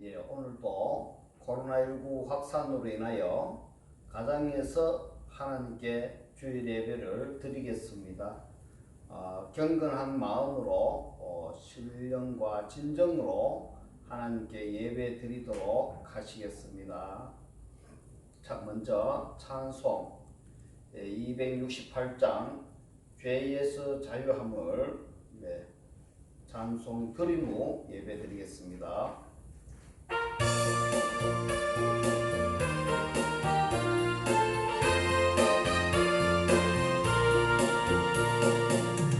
오늘도 코로나19 확산으로 인하여 가정에서 하나님께 주일 예배를 드리겠습니다. 경건한 마음으로 신령과 진정으로 하나님께 예배 드리도록 하시겠습니다. 자, 먼저 찬송 268장 죄에서 자유함을 찬송 드린 후 예배 드리겠습니다.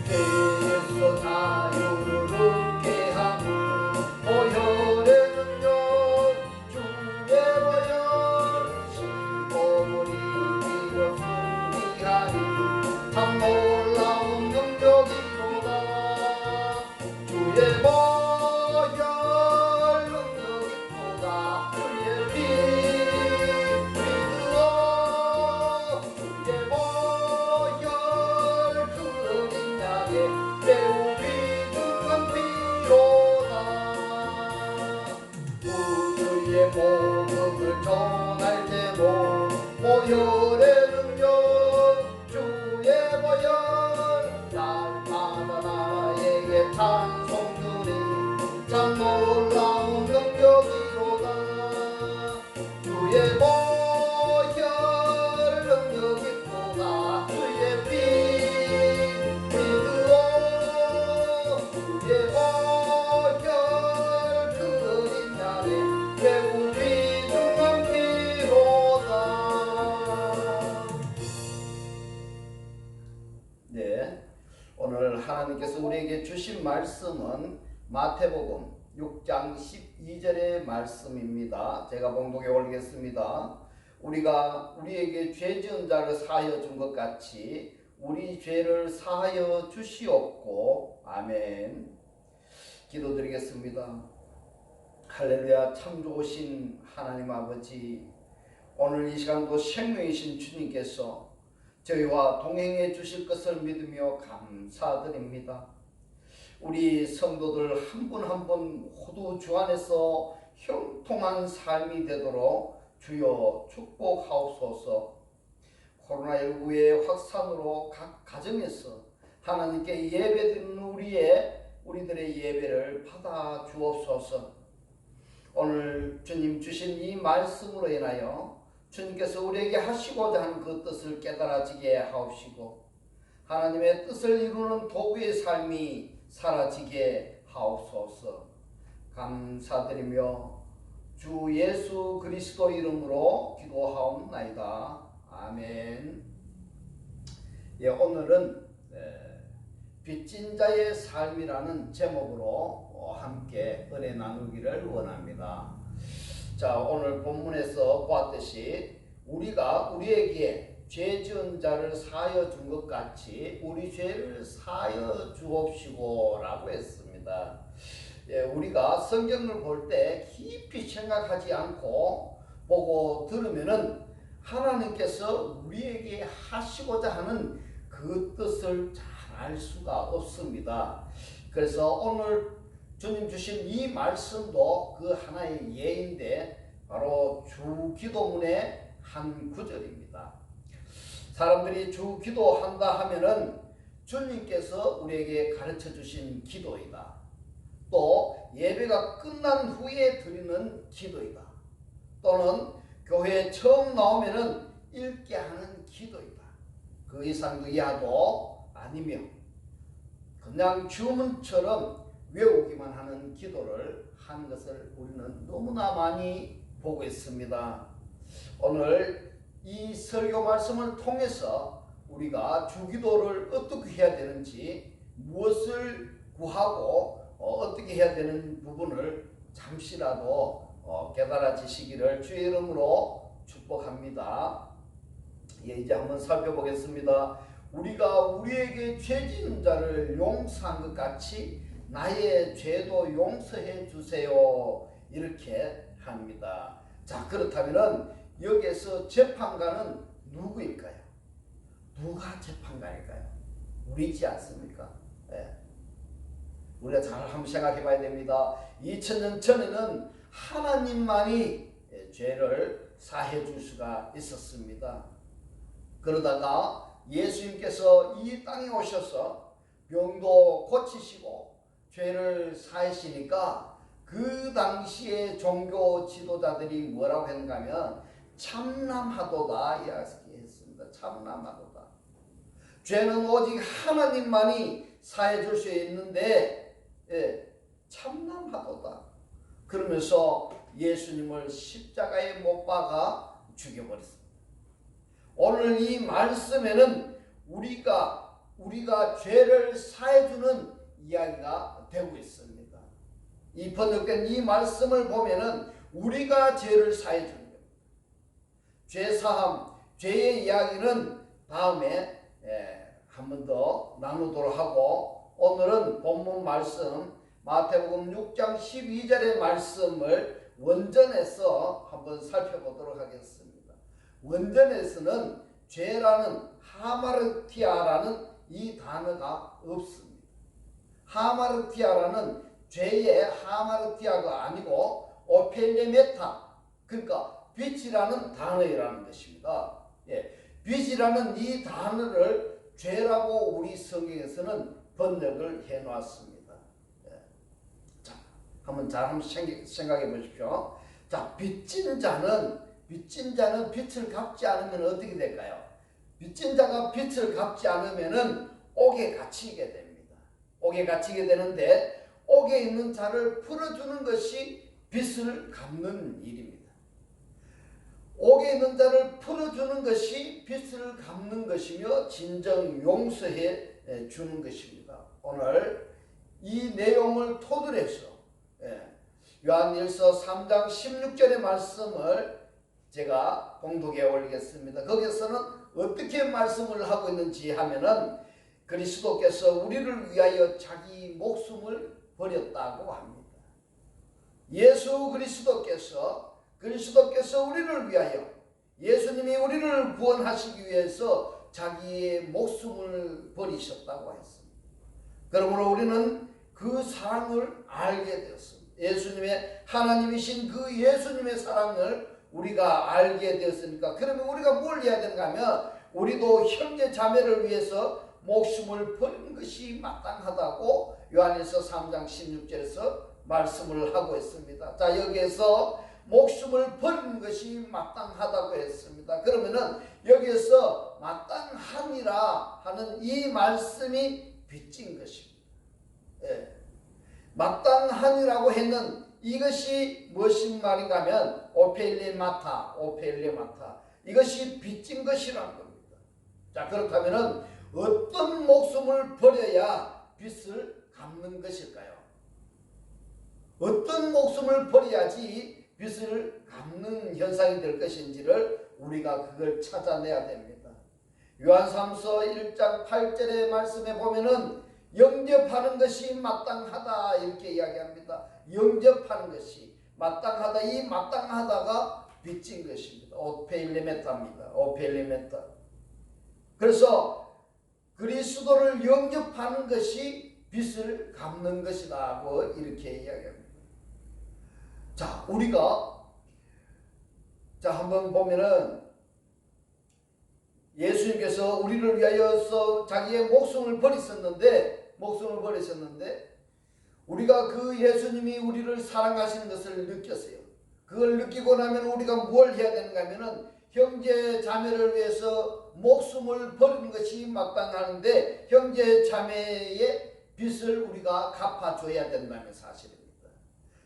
죄에서 자유를 얻게 하고 보혈의 능력 주의 보혈 시험을 이기고 승리하니 참 놀라운 능력이로다. 주의 복음을 전할 때도 보혈의 능력 주의 보혈 날마다 나에게 찬송 드리 참 놀라운 능력이로다. 주의 보혈 능력 있도다. 주의 피 믿으오. 주의 보혈 그린 날에 배우 오늘 하나님께서 우리에게 주신 말씀은 마태복음 6장 12절의 말씀입니다. 제가 봉독해 올리겠습니다. 우리가 우리에게 죄 지은 자를 사하여 준 것 같이 우리 죄를 사하여 주시옵고. 아멘. 기도드리겠습니다. 할렐루야. 참 좋으신 하나님 아버지, 오늘 이 시간도 생명이신 주님께서 저희와 동행해 주실 것을 믿으며 감사드립니다. 우리 성도들 한 분 한 분 모두 주 안에서 형통한 삶이 되도록 주여 축복하옵소서. 코로나19의 확산으로 각 가정에서 하나님께 예배드리는 우리들의 예배를 받아 주옵소서. 오늘 주님 주신 이 말씀으로 인하여 주님께서 우리에게 하시고자 하는 그 뜻을 깨달아지게 하옵시고 하나님의 뜻을 이루는 도구의 삶이 사라지게 하옵소서. 감사드리며 주 예수 그리스도 이름으로 기도하옵나이다. 아멘. 오늘은 빚진 자의 삶이라는 제목으로 함께 은혜 나누기를 원합니다. 자, 오늘 본문에서 보았듯이 우리가 우리에게 죄 지은 자를 사하여 준 것 같이 우리 죄를 사하여 주옵시고 라고 했습니다. 우리가 성경을 볼 때 깊이 생각하지 않고 보고 들으면은 하나님께서 우리에게 하시고자 하는 그 뜻을 잘 알 수가 없습니다. 그래서 오늘 주님 주신 이 말씀도 그 하나의 예인데 바로 주기도문의 한 구절입니다. 사람들이 주기도한다 하면은 주님께서 우리에게 가르쳐 주신 기도이다. 또 예배가 끝난 후에 드리는 기도이다. 또는 교회에 처음 나오면은 읽게 하는 기도이다. 그 이상도 이하도 아니며 그냥 주문처럼 외우기만 하는 기도를 하는 것을 우리는 너무나 많이 보고 있습니다. 오늘 이 설교 말씀을 통해서 우리가 주기도를 어떻게 해야 되는지, 무엇을 구하고 어떻게 해야 되는 부분을 잠시라도 깨달아지시기를 주의 이름으로 축복합니다. 이제 한번 살펴보겠습니다. 우리가 우리에게 죄 지은 자를 용서한 것 같이 나의 죄도 용서해 주세요. 이렇게 합니다. 자, 그렇다면 여기에서 재판관은 누구일까요? 누가 재판관일까요? 우리지 않습니까? 네. 우리가 잘 한번 생각해 봐야 됩니다. 2000년 전에는 하나님만이 죄를 사해 줄 수가 있었습니다. 그러다가 예수님께서 이 땅에 오셔서 병도 고치시고 죄를 사하시니까 그 당시에 종교 지도자들이 뭐라고 했는가 하면 참남하도다 이야기했습니다. 참남하도다. 죄는 오직 하나님만이 사해 줄 수 있는데 참남하도다. 그러면서 예수님을 십자가에 못 박아 죽여버렸습니다. 오늘 이 말씀에는 우리가 죄를 사해주는 이야기가 되고 있습니다. 이 번역된 이 말씀을 보면은 우리가 죄를 사해주는 겁니다. 죄사함, 죄의 이야기는 다음에 한 번 더 나누도록 하고, 오늘은 본문 말씀 마태복음 6장 12절의 말씀을 원전에서 한번 살펴보도록 하겠습니다. 원전에서는 죄라는 하마르티아라는 이 단어가 없습니다. 하마르티아라는 죄의 하마르티아가 아니고 오펠레메타, 그러니까 빛이라는 단어라는 것입니다. 빛이라는 이 단어를 죄라고 우리 성경에서는 번역을 해 놓았습니다. 자, 한번 생각해 보십시오. 자, 빚진 자는 빛을 갚지 않으면 어떻게 될까요? 빚진 자가 빛을 갚지 않으면은 옥에 갇히게 됩니다. 옥에 갇히게 되는데, 옥에 있는 자를 풀어주는 것이 빚을 갚는 일입니다. 옥에 있는 자를 풀어주는 것이 빚을 갚는 것이며 진정 용서해 주는 것입니다. 오늘 이 내용을 토대로 해서 요한일서 3장 16절의 말씀을 제가 봉독에 올리겠습니다. 거기서는 어떻게 말씀을 하고 있는지 하면은 그리스도께서 우리를 위하여 자기 목숨을 버렸다고 합니다. 예수 그리스도께서 우리를 위하여, 예수님이 우리를 구원하시기 위해서 자기의 목숨을 버리셨다고 했습니다. 그러므로 우리는 그 사랑을 알게 되었습니다. 예수님의, 하나님이신 그 예수님의 사랑을 우리가 알게 되었으니까, 그러면 우리가 뭘 해야 되는가 하면 우리도 형제 자매를 위해서 목숨을 버리는 것이 마땅하다고 요한일서 3장 16절에서 말씀을 하고 있습니다. 자, 여기에서 목숨을 버리는 것이 마땅하다고 했습니다. 그러면은 여기에서 마땅하니라 하는 이 말씀이 빚진 것입니다. 마땅하니라고 했는 이것이 무엇인 말인가 하면 오펠레마타, 이것이 빚진 것이라는 겁니다. 자, 그렇다면은 어떤 목숨을 버려야 빚을 갚는 것일까요? 어떤 목숨을 버려야지 빚을 갚는 현상이 될 것인지를 우리가 그걸 찾아내야 됩니다. 요한삼서 1장 8절의 말씀에 보면은 영접하는 것이 마땅하다 이렇게 이야기합니다. 영접하는 것이 마땅하다. 이 마땅하다가 빚진 것입니다. 오펠레메타입니다. 오펠레메타. 그래서 그리스도를 영접하는 것이 빚을 갚는 것이라고 이렇게 이야기합니다. 자, 우리가 한번 보면은 예수님께서 우리를 위하여서 자기의 목숨을 버리셨는데 우리가 그 예수님이 우리를 사랑하시는 것을 느꼈어요. 그걸 느끼고 나면 우리가 뭘 해야 되는가 하면은 형제 자매를 위해서 목숨을 버리는 것이 마땅하는데 형제 자매의 빚을 우리가 갚아줘야 된다는 사실입니다.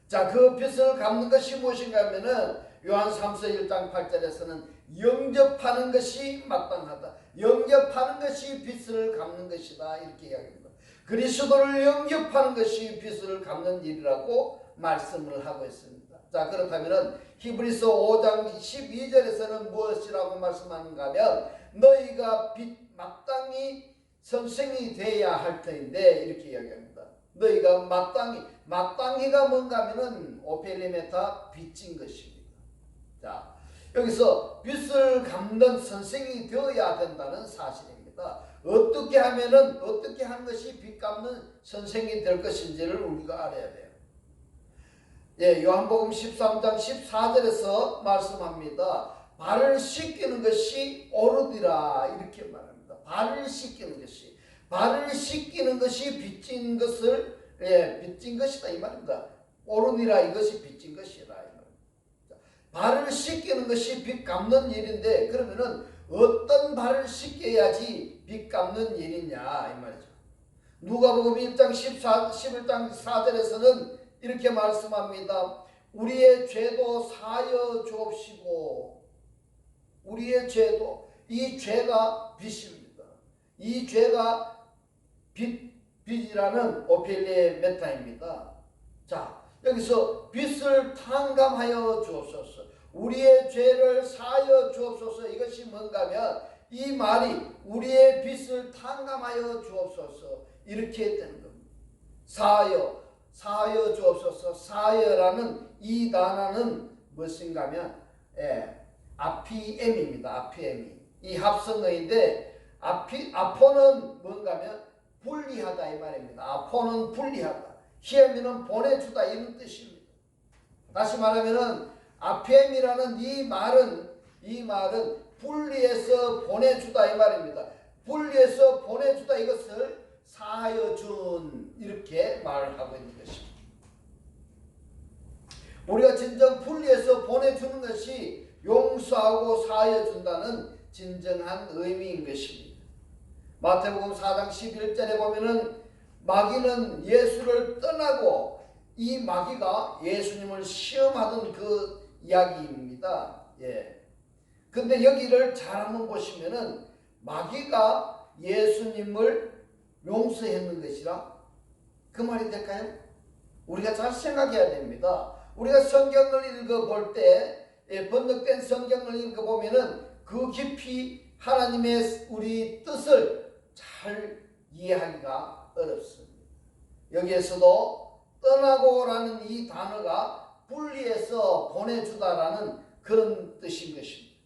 자, 그 빚을 갚는 것이 무엇인가 하면은 요한 3서 1장 8절에서는 영접하는 것이 마땅하다. 영접하는 것이 빚을 갚는 것이다 이렇게 이야기합니다. 그리스도를 영접하는 것이 빚을 갚는 일이라고 말씀을 하고 있습니다. 자, 그렇다면은 히브리서 5장 12절에서는 무엇이라고 말씀하는가 하면 너희가 마땅히 선생이 되어야 할 터인데 이렇게 이야기합니다. 너희가 마땅히가 뭔가 하면은 오펠리메타 빚진 것입니다. 자, 여기서 빚을 갚는 선생이 되어야 된다는 사실입니다. 어떻게 하는 것이 빚 갚는 선생이 될 것인지를 우리가 알아야 돼요. 예, 요한복음 13장 14절에서 말씀합니다. 발을 씻기는 것이 옳으리라 이렇게 말합니다. 발을 씻기는 것이 빚진 것을 빚진 것이다 이 말입니다. 옳으니라 이것이 빚진 것이라 이 말입니다. 발을 씻기는 것이 빚 갚는 일인데 그러면은 어떤 발을 씻겨야지 빚 갚는 일이냐 이 말이죠. 누가복음 1장 11장 4절에서는 이렇게 말씀합니다. 우리의 죄도 사하여 주옵시고 우리의 죄도 이 죄가 빚입니다. 이 죄가 빚이라는 오펠리에 메타입니다. 자 여기서 빚을 탕감하여 주옵소서 우리의 죄를 사하여 주옵소서 이것이 뭔가 하면 이 말이 우리의 빚을 탕감하여 주옵소서 이렇게 되는 겁니다. 사하여 주옵소서 사하여라는 이 단어는 무엇인가 하면 아피엠입니다. 아피엠이 이 합성어인데 아포는 뭔가 하면 분리하다 이 말입니다. 아포는 분리하다 히엠이는 보내주다 이런 뜻입니다. 다시 말하면은 아피엠이라는 이 말은 분리해서 보내주다 이 말입니다. 분리해서 보내주다 이것을 사하여 준 이렇게 말하고 있는 것입니다. 우리가 진정 분리해서 보내주는 것이 용서하고 사하여 준다는 진정한 의미인 것입니다. 마태복음 4장 11절에 보면은 마귀는 예수를 떠나고 이 마귀가 예수님을 시험하던 그 이야기입니다. 근데 여기를 잘 한번 보시면은 마귀가 예수님을 용서했는 것이라 그 말이 될까요? 우리가 잘 생각해야 됩니다. 우리가 성경을 읽어볼 때 번역된 성경을 읽어보면은 그 깊이 하나님의 우리 뜻을 잘 이해하기가 어렵습니다. 여기에서도 떠나고라는 이 단어가 분리해서 보내주다라는 그런 뜻인 것입니다.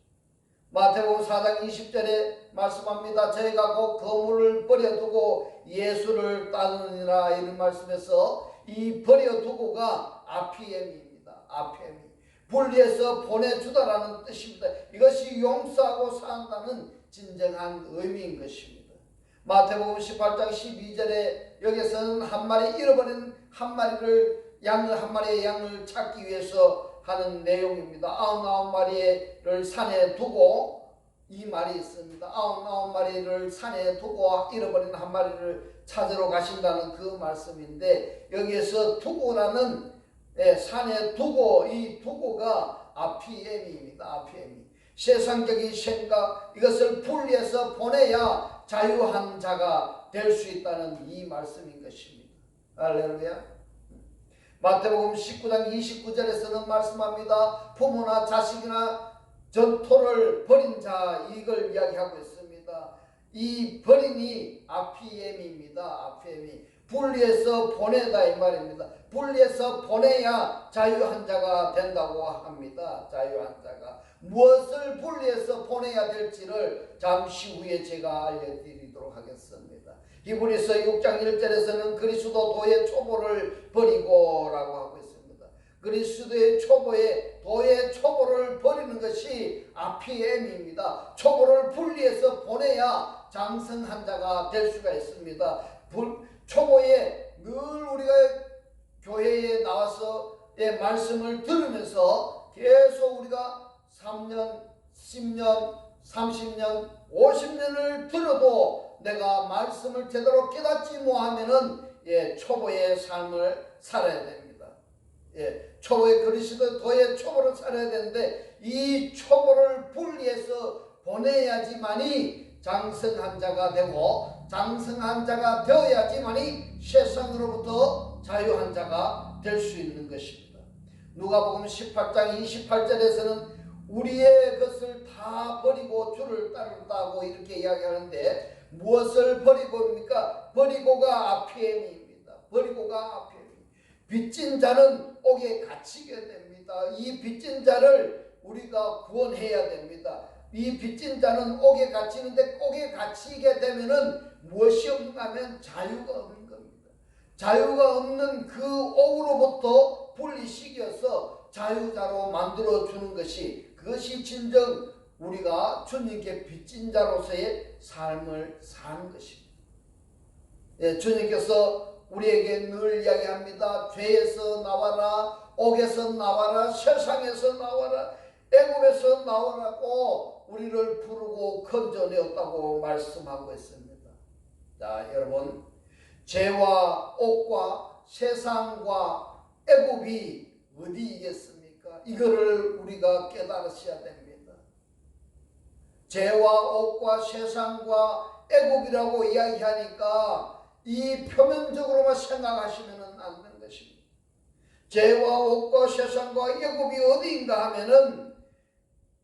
마태복음 4장 20절에 말씀합니다. 저희가 곧 거물을 버려두고 예수를 따르니라 이런 말씀에서 이 버려두고가 아피엠입니다. 아피엠이 분리해서 보내주다라는 뜻입니다. 이것이 용서하고 사한다는 진정한 의미인 것입니다. 마태복음 18장 12절에 여기서는 한 마리 잃어버린 한 마리의 양을 찾기 위해서 하는 내용입니다. 99마리를 산에 두고 이 말이 있습니다. 99마리를 산에 두고 잃어버린 한 마리를 찾으러 가신다는 그 말씀인데 여기에서 두고라는 산에 두고 이 두고가 아피엠입니다. 아피엠이 세상적인 생각 이것을 분리해서 보내야 자유한 자가 될 수 있다는 이 말씀인 것입니다. 할렐루야. 마태복음 19장 29절에서는 말씀합니다. 부모나 자식이나 전토를 버린 자 이걸 이야기하고 있습니다. 이 버린이 아피엠입니다. 아피엠이 분리해서 보내다 이 말입니다. 분리해서 보내야 자유한 자가 된다고 합니다. 자유한 자가 무엇을 분리해서 보내야 될지를 잠시 후에 제가 알려드리도록 하겠습니다. 히브리서 6장 1절에서는 그리스도의 초보를 버리고 라고 하고 있습니다. 그리스도의 도의 초보를 버리는 것이 아피엠입니다. 초보를 분리해서 보내야 장성한 자가 될 수가 있습니다. 초보에 늘 우리가 교회에 나와서 말씀을 들으면서 계속 우리가 3년, 10년, 30년, 50년을 들어도 내가 말씀을 제대로 깨닫지 못하면은 초보의 삶을 살아야 됩니다. 초보의 그리스도의 초보를 살아야 되는데 이 초보를 분리해서 보내야지만이 장성한 자가 되고 장성한 자가 되어야지만이 세상으로부터 자유한 자가 될 수 있는 것입니다. 누가복음 18장 28절에서는 우리의 것을 다 버리고 주를 따른다고 이렇게 이야기하는데 무엇을 버리고입니까? 버리고가 아피엠입니다. 버리고가 아피엠. 빚진 자는 옥에 갇히게 됩니다. 이 빚진 자를 우리가 구원해야 됩니다. 이 빚진 자는 옥에 갇히는데 옥에 갇히게 되면은 무엇이 없는가 하면 자유가 없는 겁니다. 자유가 없는 그 옥으로부터 분리시켜서 자유자로 만들어주는 것이, 그것이 진정 우리가 주님께 빚진 자로서의 삶을 사는 것입니다. 예, 주님께서 우리에게 늘 이야기합니다. 죄에서 나와라, 옥에서 나와라, 세상에서 나와라, 애굽에서 나오라고 우리를 부르고 건져내었다고 말씀하고 있습니다. 자, 여러분, 죄와 옥과 세상과 애굽이 어디이겠습니까? 이거를 우리가 깨달으셔야 됩니다. 죄와 옥과 세상과 애굽이라고 이야기하니까 이 표면적으로만 생각하시면 안 되는 것입니다. 죄와 옥과 세상과 애굽이 어디인가 하면은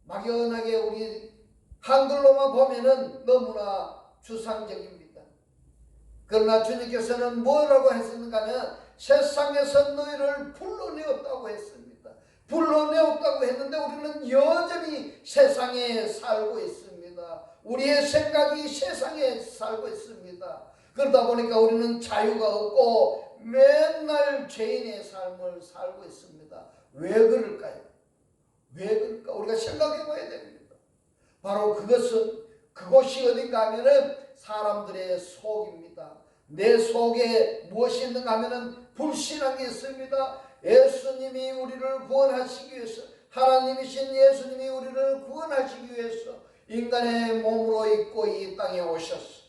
막연하게 우리 한글로만 보면은 너무나 추상적입니다. 그러나 주님께서는 뭐라고 했었는가 하면 세상에서 너희를 불러내었다고 했습니다. 불러내었다고 했는데 우리는 여전히 세상에 살고 있습니다. 우리의 생각이 세상에 살고 있습니다. 그러다 보니까 우리는 자유가 없고 맨날 죄인의 삶을 살고 있습니다. 왜 그럴까요? 왜 그럴까? 우리가 생각해 봐야 됩니다. 바로 그것이 어딘가 하면은 사람들의 속입니다. 내 속에 무엇이 있는가 하면은 불신앙이 있습니다. 예수님이 우리를 구원하시기 위해서, 하나님이신 예수님이 우리를 구원하시기 위해서 인간의 몸으로 입고 이 땅에 오셨어.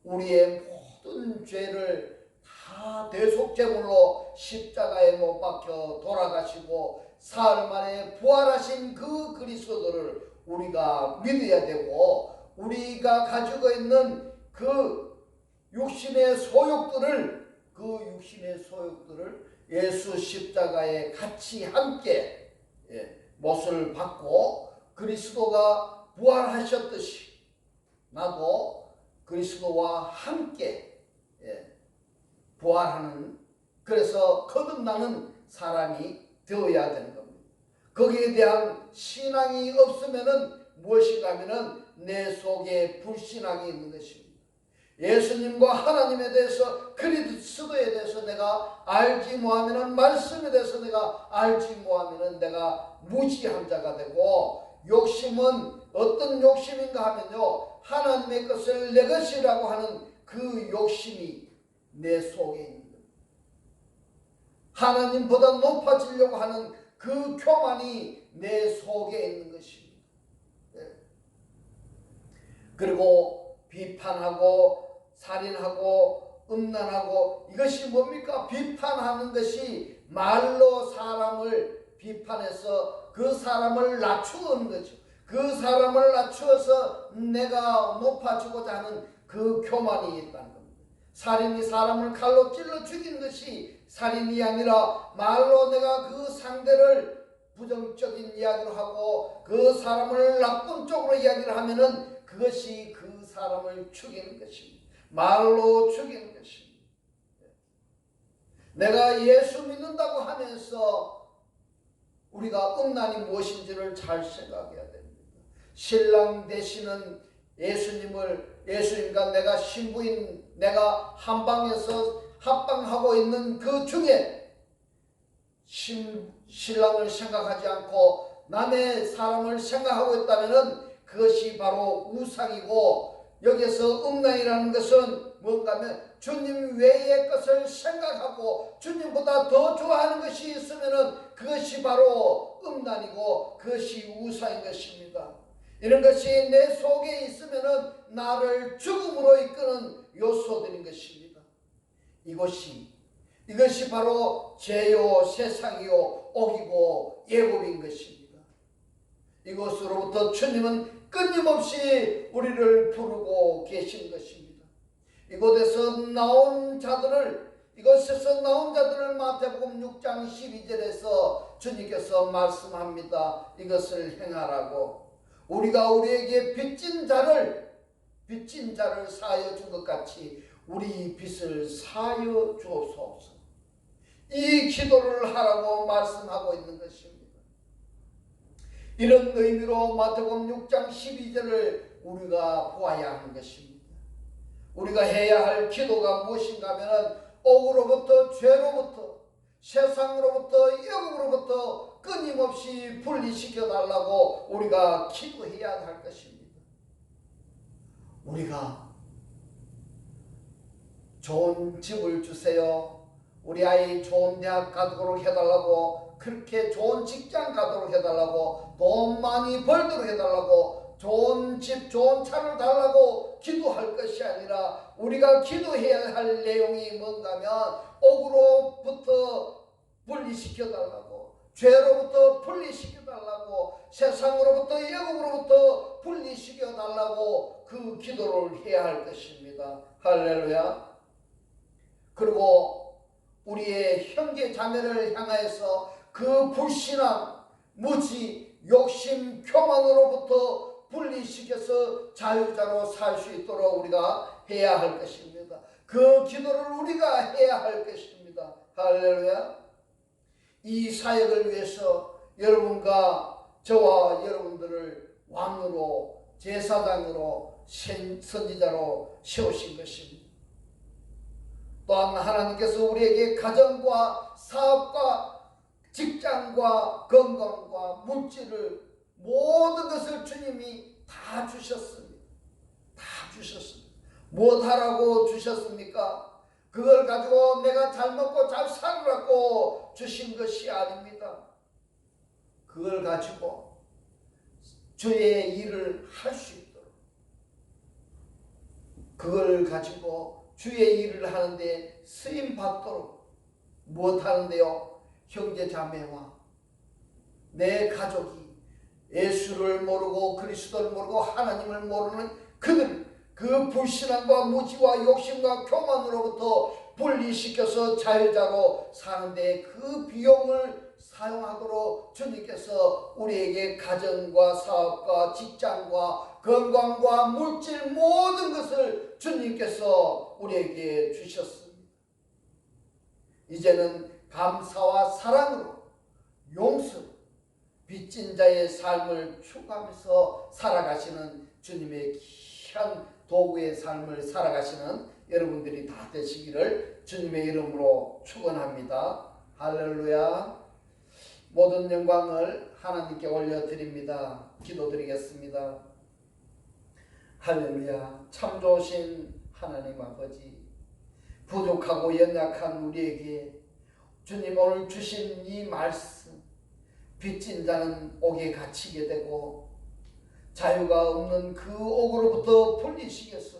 우리의 모든 죄를 다 대속제물로 십자가에 못 박혀 돌아가시고 사흘 만에 부활하신 그 그리스도를 우리가 믿어야 되고, 우리가 가지고 있는 그 육신의 소욕들을 예수 십자가에 같이 함께 못을 받고 그리스도가 부활하셨듯이 나도 그리스도와 함께 부활하는, 그래서 거듭나는 사람이 되어야 되는 겁니다. 거기에 대한 신앙이 없으면은 무엇인가 하면은 내 속에 불신앙이 있는 것입니다. 예수님과 하나님에 대해서, 그리스도에 대해서 내가 알지 못하면은, 말씀에 대해서 내가 알지 못하면은 내가 무지한 자가 되고, 욕심은 어떤 욕심인가 하면요, 하나님의 것을 내 것이라고 하는 그 욕심이 내 속에 있는 겁니다. 하나님보다 높아지려고 하는 그 교만이 내 속에 있는 것입니다. 그리고 비판하고 살인하고 음란하고, 이것이 뭡니까? 비판하는 것이 말로 사람을 비판해서 그 사람을 낮추는 거죠. 그 사람을 낮추어서 내가 높아지고자 하는 그 교만이 있다는 겁니다. 살인이 사람을 칼로 찔러 죽이는 것이 살인이 아니라 말로 내가 그 상대를 부정적인 이야기를 하고 그 사람을 나쁜 쪽으로 이야기를 하면은 그것이 그 사람을 죽이는 것입니다. 말로 죽이는 것입니다. 내가 예수 믿는다고 하면서 우리가 음란이 무엇인지를 잘 생각해야 됩니다. 신랑 되시는 예수님과 내가 신부인 내가 한방에서 합방하고 있는 그 중에 신랑을 생각하지 않고 남의 사람을 생각하고 있다면 그것이 바로 우상이고, 여기서 음란이라는 것은 뭔가 하면 주님 외의 것을 생각하고 주님보다 더 좋아하는 것이 있으면 그것이 바로 음란이고 그것이 우상인 것입니다. 이런 것이 내 속에 있으면 나를 죽음으로 이끄는 요소들인 것입니다. 이것이 바로 죄요 세상이요 옥이고 예고인 것입니다. 이것으로부터 주님은 끊임없이 우리를 부르고 계신 것입니다. 이곳에서 나온 자들을 마태복음 6장 12절에서 주님께서 말씀합니다. 이것을 행하라고. 우리가 우리에게 빚진 자를 사하여 준 것 같이 우리 빚을 사하여 주옵소서. 이 기도를 하라고 말씀하고 있는 것입니다. 이런 의미로 마태복음 6장 12절을 우리가 보아야 하는 것입니다. 우리가 해야 할 기도가 무엇인가 하면 옥으로부터 죄로부터 세상으로부터 영으로부터 끊임없이 분리시켜 달라고 우리가 기도해야 할 것입니다. 우리가 좋은 집을 주세요, 우리 아이 좋은 대학 가도록 해달라고, 그렇게 좋은 직장 가도록 해달라고, 돈 많이 벌도록 해달라고, 좋은 집 좋은 차를 달라고 기도할 것이 아니라 우리가 기도해야 할 내용이 뭔가 하면 억으로부터 분리시켜 달라고, 죄로부터 분리시켜 달라고, 세상으로부터 애국으로부터 분리시켜 달라고 그 기도를 해야 할 것입니다. 할렐루야. 그리고 우리의 형제 자매를 향하여서 그 불신앙, 무지, 욕심, 교만으로부터 분리시켜서 자유자로 살 수 있도록 우리가 해야 할 것입니다. 그 기도를 우리가 해야 할 것입니다. 할렐루야. 이 사역을 위해서 여러분과 저와 여러분들을 왕으로, 제사장으로, 선지자로 세우신 것입니다. 또한 하나님께서 우리에게 가정과 사업과 직장과 건강과 물질을, 모든 것을 주님이 다 주셨습니다. 다 주셨습니다. 무엇하라고 주셨습니까? 그걸 가지고 내가 잘 먹고 잘 살으라고 주신 것이 아닙니다. 그걸 가지고 주의 일을 할 수 있도록, 그걸 가지고 주의 일을 하는데 쓰임 받도록. 무엇 하는데요? 형제 자매와 내 가족이 예수를 모르고 그리스도를 모르고 하나님을 모르는 그들, 그 불신앙과 무지와 욕심과 교만으로부터 분리시켜서 자유자로 사는데 그 비용을 사용하도록 주님께서 우리에게 가정과 사업과 직장과 건강과 물질 모든 것을 주님께서 우리에게 주셨습니다. 이제는 감사와 사랑으로, 용서로, 빚진 자의 삶을 추구하면서 살아가시는 주님의 귀한 도구의 삶을 살아가시는 여러분들이 다 되시기를 주님의 이름으로 축원합니다. 할렐루야. 모든 영광을 하나님께 올려드립니다. 기도드리겠습니다. 할렐루야. 참 좋으신 하나님 아버지, 부족하고 연약한 우리에게 주님 오늘 주신 이 말씀, 빚진 자는 옥에 갇히게 되고 자유가 없는 그 옥으로부터 분리시켜서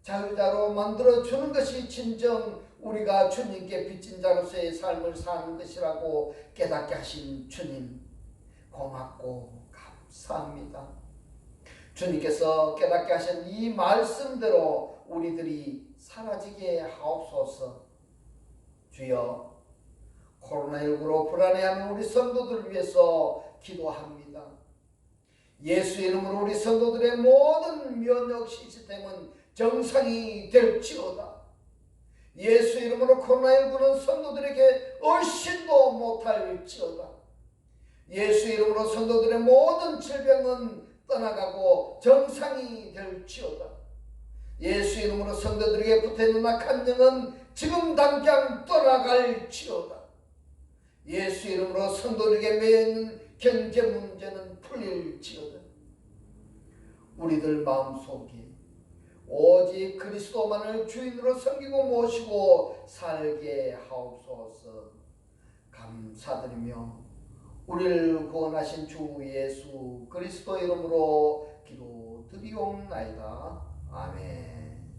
자유자로 만들어주는 것이 진정 우리가 주님께 빚진 자로서의 삶을 사는 것이라고 깨닫게 하신 주님, 고맙고 감사합니다. 주님께서 깨닫게 하신 이 말씀대로 우리들이 사라지게 하옵소서. 주여, 코로나19로 불안해하는 우리 성도들을 위해서 기도합니다. 예수 이름으로 우리 성도들의 모든 면역 시스템은 정상이 될지어다. 예수 이름으로 코로나19는 성도들에게 얼씬도 못할지어다. 예수 이름으로 성도들의 모든 질병은 떠나가고 정상이 될지어다. 예수 이름으로 성도들에게 붙어있는 악한 영은 지금 당장 떠나갈지어다. 예수 이름으로 성도들에게 매여있는 경제 문제는 풀릴지어다. 우리들 마음속에 오직 그리스도만을 주인으로 섬기고 모시고 살게 하옵소서. 감사드리며 우리를 구원하신 주 예수 그리스도 이름으로 기도드리옵나이다. 아멘.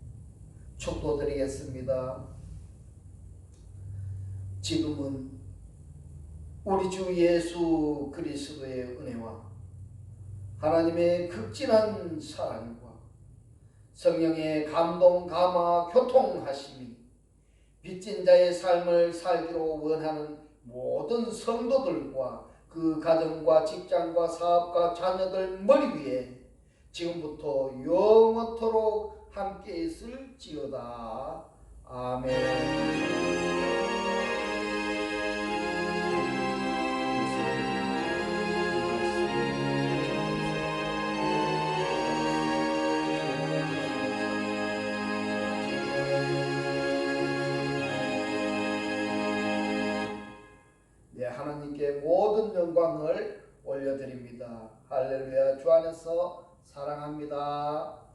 축도드리겠습니다. 지금은 우리 주 예수 그리스도의 은혜와 하나님의 극진한 사랑과 성령의 감동, 감화, 교통하심이 빚진 자의 삶을 살기로 원하는 모든 성도들과 그 가정과 직장과 사업과 자녀들 머리 위에 지금부터 영원토록 함께 있을지어다. 아멘. 하나님께 모든 영광을 올려드립니다. 할렐루야. 주 안에서 사랑합니다.